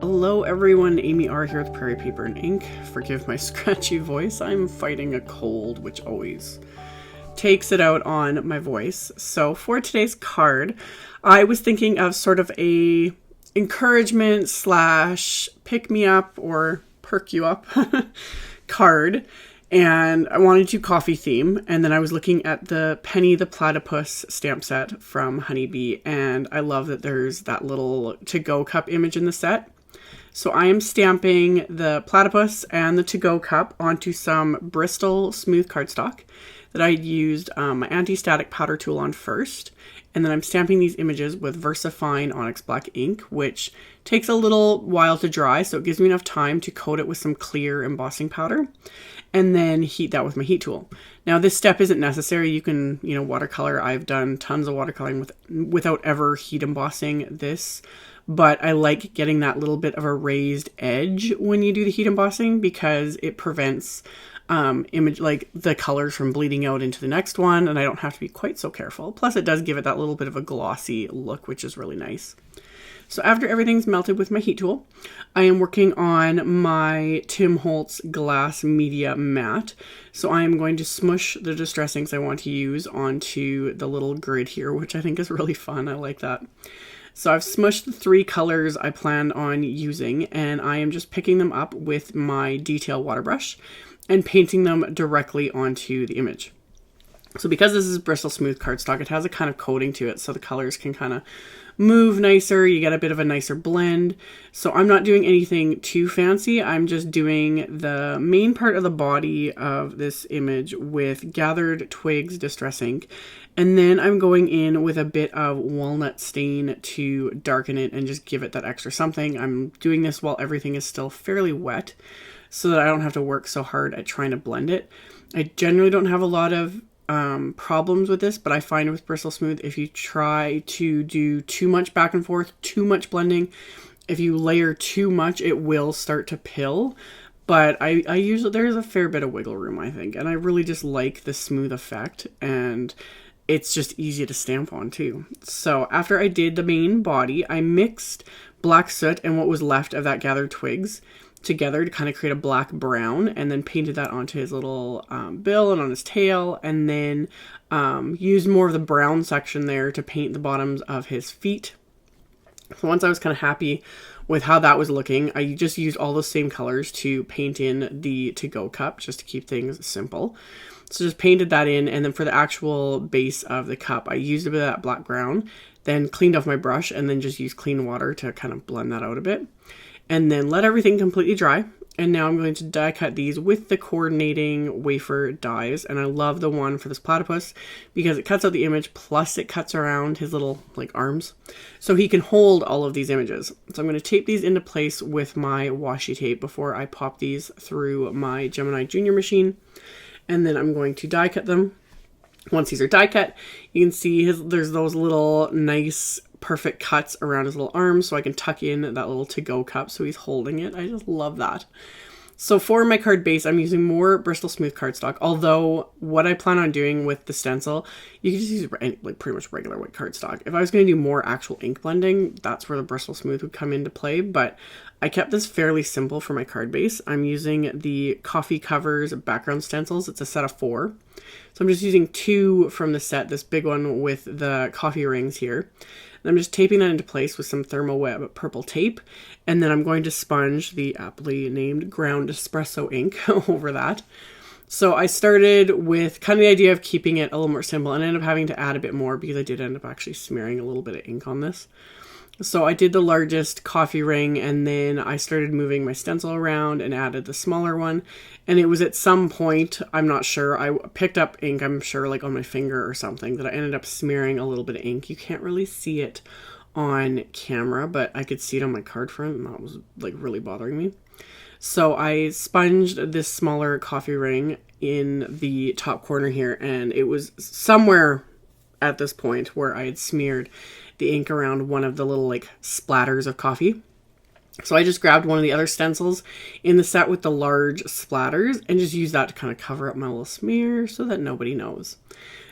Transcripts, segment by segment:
Hello everyone, AmyR here with Prairie Paper and Ink. Forgive my scratchy voice, I'm fighting a cold, which always takes it out on my voice. So for today's card, I was thinking of sort of a encouragement slash pick me up or perk you up card. And I wanted to coffee theme, and then I was looking at the Penny the Platypus stamp set from Honeybee, and I love that there's that little to-go cup image in the set. So I am stamping the platypus and the to-go cup onto some BRISTOL smooth cardstock that I used my anti-static powder tool on first. And then I'm stamping these images with VersaFine ONYX black ink, which takes a little while to dry, so it gives me enough time to coat it with some clear embossing powder and then heat that with my heat tool. Now this step isn't necessary. You can, watercolor. I've done tons of watercoloring without ever heat embossing this. But I like getting that little bit of a raised edge when you do the heat embossing because it prevents the colors from bleeding out into the next one, and I don't have to be quite so careful. Plus it does give it that little bit of a glossy look, which is really nice. So after everything's melted with my heat tool, I am working on my Tim Holtz glass media matte. So I am going to smush the distress inks I want to use onto the little grid here, which I think is really fun. I like that. So I've smushed the 3 colors I planned on using, and I am just picking them up with my detail water brush and painting them directly onto the image. So because this is Bristol smooth cardstock, it has a kind of coating to it, so the colors can kind of move nicer. You get a bit of a nicer blend. So I'm not doing anything too fancy. I'm just doing the main part of the body of this image with gathered twigs distress ink. And then I'm going in with a bit of walnut stain to darken it and just give it that extra something. I'm doing this while everything is still fairly wet so that I don't have to work so hard at trying to blend it. I generally don't have a lot of problems with this, but I find with Bristol Smooth, if you try to do too much back and forth, too much blending, if you layer too much, it will start to pill. But I usually, there's a fair bit of wiggle room, I think, and I really just like the smooth effect, and it's just easy to stamp on too. So after I did the main body, I mixed black soot and what was left of that gathered twigs together to kind of create a black brown, and then painted that onto his little bill and on his tail, and then used more of the brown section there to paint the bottoms of his feet. So once I was kind of happy with how that was looking, I just used all those same colors to paint in the to-go cup just to keep things simple. So just painted that in, and then for the actual base of the cup, I used a bit of that black brown, then cleaned off my brush, and then just used clean water to kind of blend that out a bit. And then let everything completely dry. And now I'm going to die cut these with the coordinating wafer dies. And I love the one for this platypus because it cuts out the image, plus it cuts around his little arms. So he can hold all of these images. So I'm going to tape these into place with my washi tape before I pop these through my Gemini Junior machine. And then I'm going to die cut them. Once these are die cut, you can see there's those little nice perfect cuts around his little arms, so I can tuck in that little to-go cup so he's holding it. I just love that. So for my card base, I'm using more Bristol smooth cardstock, although what I plan on doing with the stencil, you can just use pretty much regular white cardstock. If I was going to do more actual ink blending, that's where the Bristol smooth would come into play, but I kept this fairly simple for my card base. I'm using the Coffee Covers background stencils. It's a set of 4. So I'm just using 2 from the set, this big one with the coffee rings here. And I'm just taping that into place with some Thermal Web purple tape. And then I'm going to sponge the aptly named ground espresso ink over that. So I started with kind of the idea of keeping it a little more simple, and ended up having to add a bit more because I did end up actually smearing a little bit of ink on this. So I did the largest coffee ring, and then I started moving my stencil around and added the smaller one. And it was at some point, I'm not sure, I picked up ink, I'm sure on my finger or something, that I ended up smearing a little bit of ink. You can't really see it on camera, but I could see it on my card front, and that was really bothering me. So I sponged this smaller coffee ring in the top corner here, and it was somewhere at this point where I had smeared the ink around one of the little splatters of coffee. So I just grabbed one of the other stencils in the set with the large splatters and just used that to kind of cover up my little smear so that nobody knows.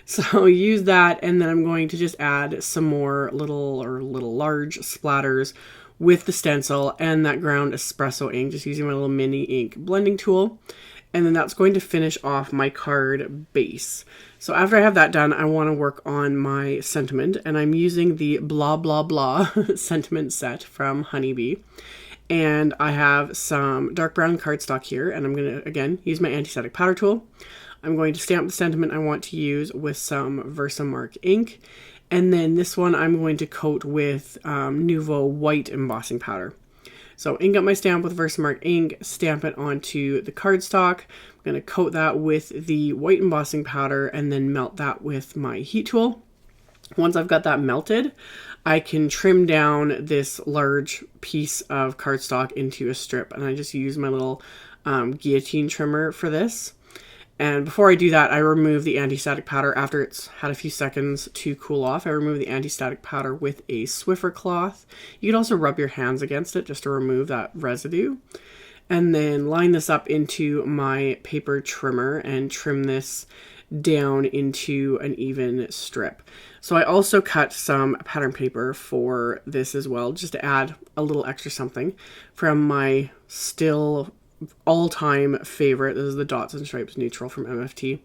So use that, and then I'm going to just add some more little large splatters with the stencil and that ground espresso ink, just using my little mini ink blending tool. And then that's going to finish off my card base. So after I have that done, I want to work on my sentiment, and I'm using the blah blah blah sentiment set from Honeybee. And I have some dark brown cardstock here, and I'm going to, again, use my anti-static powder tool. I'm going to stamp the sentiment I want to use with some Versamark ink. And then this one I'm going to coat with Nuvo white embossing powder. So ink up my stamp with Versamark ink, stamp it onto the cardstock. I'm going to coat that with the white embossing powder and then melt that with my heat tool. Once I've got that melted, I can trim down this large piece of cardstock into a strip, and I just use my little guillotine trimmer for this. And before I do that, I remove the anti-static powder after it's had a few seconds to cool off. I remove the anti-static powder with a Swiffer cloth. You can also rub your hands against it just to remove that residue. And then line this up into my paper trimmer and trim this down into an even strip. So I also cut some pattern paper for this as well, just to add a little extra something from my still all-time favorite. This is the Dots and Stripes Neutral from MFT.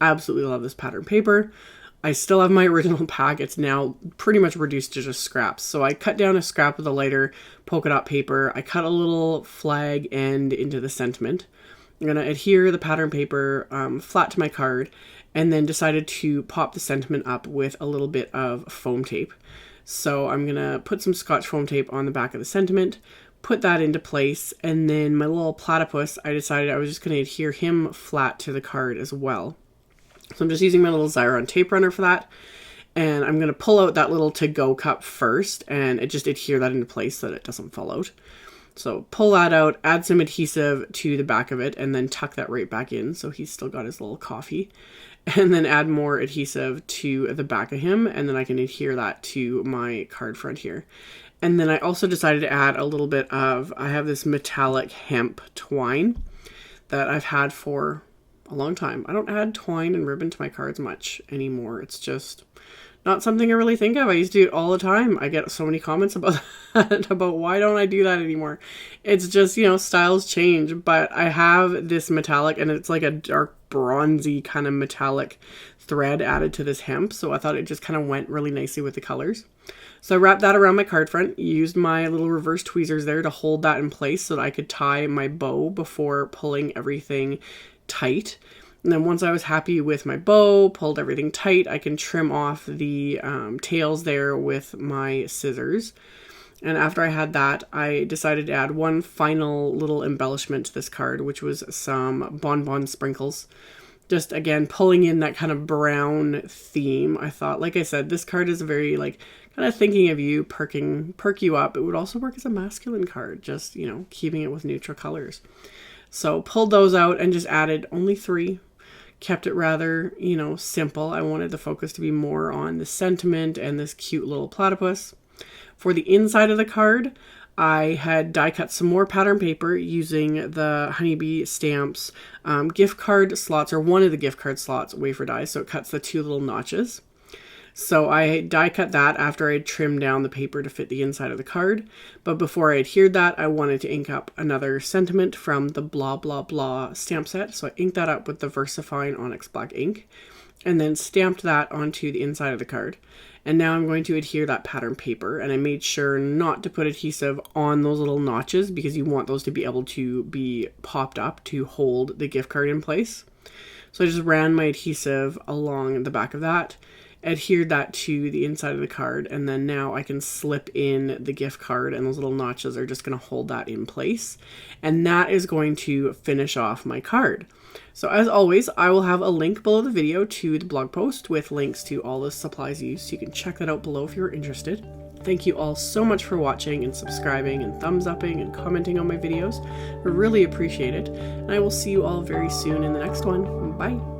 Absolutely love this pattern paper. I still have my original pack. It's now pretty much reduced to just scraps. So I cut down a scrap of the lighter polka dot paper. I cut a little flag end into the sentiment. I'm going to adhere the pattern paper flat to my card, and then decided to pop the sentiment up with a little bit of foam tape. So I'm going to put some Scotch foam tape on the back of the sentiment, put that into place, and then my little platypus, I decided I was just going to adhere him flat to the card as well. So I'm just using my little Xyron tape runner for that, and I'm going to pull out that little to-go cup first and just adhere that into place so that it doesn't fall out. So pull that out, add some adhesive to the back of it, and then tuck that right back in so he's still got his little coffee. And then add more adhesive to the back of him, and then I can adhere that to my card front here. And then I also decided to add a little bit of, I have this metallic hemp twine that I've had for a long time. I don't add twine and ribbon to my cards much anymore. It's just not something I really think of. I used to do it all the time. I get so many comments about that, about why don't I do that anymore. It's just, you know, styles change, but I have this metallic, and it's like a dark bronzy kind of metallic thread added to this hemp. So I thought it just kind of went really nicely with the colors. So I wrapped that around my card front, used my little reverse tweezers there to hold that in place so that I could tie my bow before pulling everything tight. And then once I was happy with my bow, pulled everything tight, I can trim off the tails there with my scissors. And after I had that, I decided to add one final little embellishment to this card, which was some bonbon sprinkles. Just, again, pulling in that kind of brown theme. I thought, like I said, this card is very, like, kind of thinking of you, perk you up. It would also work as a masculine card, just, you know, keeping it with neutral colors. So pulled those out and just added only 3. Kept it rather, you know, simple. I wanted the focus to be more on the sentiment and this cute little platypus. For the inside of the card, I had die cut some more pattern paper using the Honeybee Stamps gift card slots, or one of the gift card slots, wafer die, so it cuts the 2 little notches. So I die cut that after I had trimmed down the paper to fit the inside of the card. But before I adhered that, I wanted to ink up another sentiment from the blah blah blah stamp set. So I inked that up with the VersaFine ONYX black ink, and then stamped that onto the inside of the card. And now I'm going to adhere that pattern paper, and I made sure not to put adhesive on those little notches because you want those to be able to be popped up to hold the gift card in place. So I just ran my adhesive along the back of that, adhered that to the inside of the card, and then now I can slip in the gift card, and those little notches are just going to hold that in place. And that is going to finish off my card. So as always, I will have a link below the video to the blog post with links to all the supplies used, so you can check that out below if you're interested. Thank you all so much for watching and subscribing and thumbs upping and commenting on my videos. I really appreciate it, and I will see you all very soon in the next one. Bye!